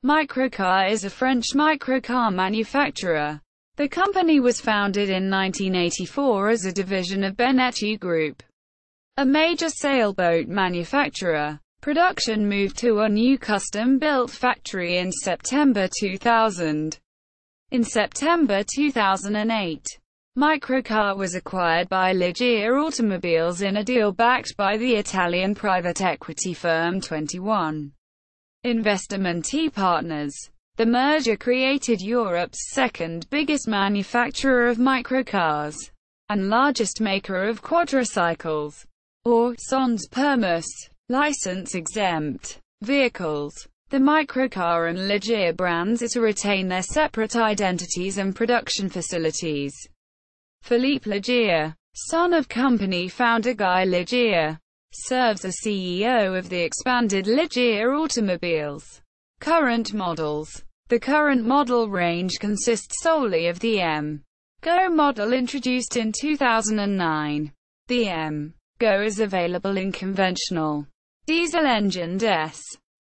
Microcar is a French microcar manufacturer. The company was founded in 1984 as a division of Benetton Group, a major sailboat manufacturer. Production moved to a new custom-built factory in September 2000. In September 2008, Microcar was acquired by Ligier Automobiles in a deal backed by the Italian private equity firm 21 Investimenti Partners. The merger created Europe's second biggest manufacturer of microcars and largest maker of quadricycles, or sans permis, license-exempt vehicles. The Microcar and Ligier brands are to retain their separate identities and production facilities. Philippe Ligier, son of company founder Guy Ligier, serves as CEO of the expanded Ligier Automobiles. Current models. The current model range consists solely of the M-Go model introduced in 2009. The M-Go is available in conventional, diesel-engined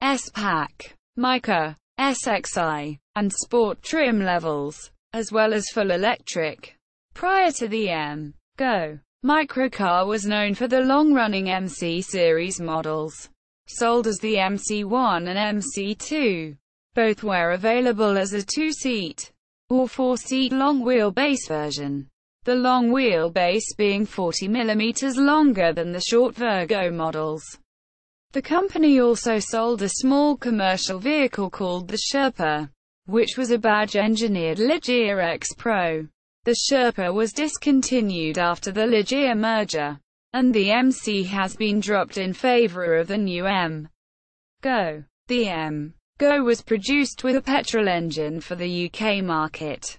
S-Pack, Mica, SXI, and Sport trim levels, as well as full electric. Prior to the M-Go, Microcar was known for the long-running MC series models, sold as the MC1 and MC2. Both were available as a two-seat or four-seat long-wheelbase version, the long wheelbase being 40 mm longer than the short Virgo models. The company also sold a small commercial vehicle called the Sherpa, which was a badge-engineered Ligier X Pro. The Sherpa was discontinued after the Ligier merger, and the MC has been dropped in favor of the new M-Go. The M-Go was produced with a petrol engine for the UK market.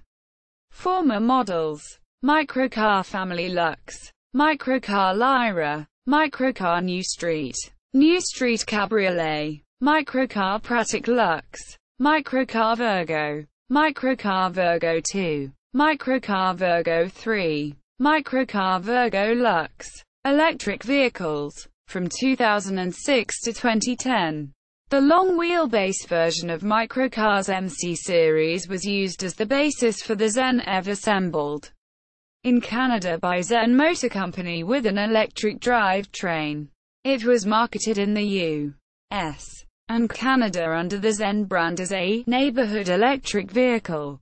Former models: Microcar Family Lux, Microcar Lyra, Microcar New Street Cabriolet, Microcar Pratique Lux, Microcar Virgo, Microcar Virgo 2, Microcar Virgo 3, Microcar Virgo Lux. Electric vehicles. From 2006 to 2010, the long-wheelbase version of Microcar's MC series was used as the basis for the Zen EV, assembled in Canada by Zen Motor Company with an electric drivetrain. It was marketed in the U.S. and Canada under the Zen brand as a neighborhood electric vehicle,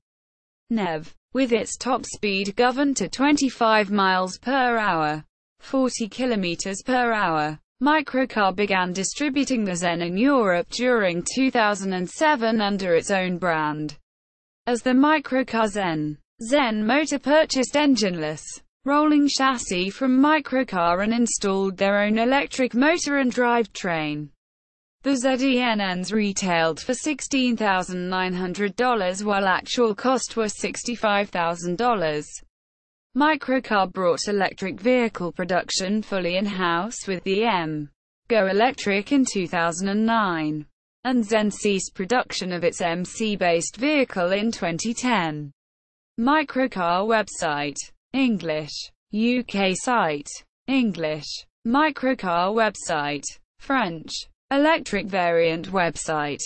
NEV, with its top speed governed to 25 miles per hour, 40 kilometers per hour. Microcar began distributing the Zen in Europe during 2007 under its own brand as the Microcar Zen. Zen Motor purchased engineless, rolling chassis from Microcar and installed their own electric motor and drivetrain. The ZENNs retailed for $16,900 while actual cost was $65,000. Microcar brought electric vehicle production fully in-house with the M-Go Electric in 2009, and Zen ceased production of its MC-based vehicle in 2010. Microcar website. English. UK site. English. Microcar website. French. Electric variant website.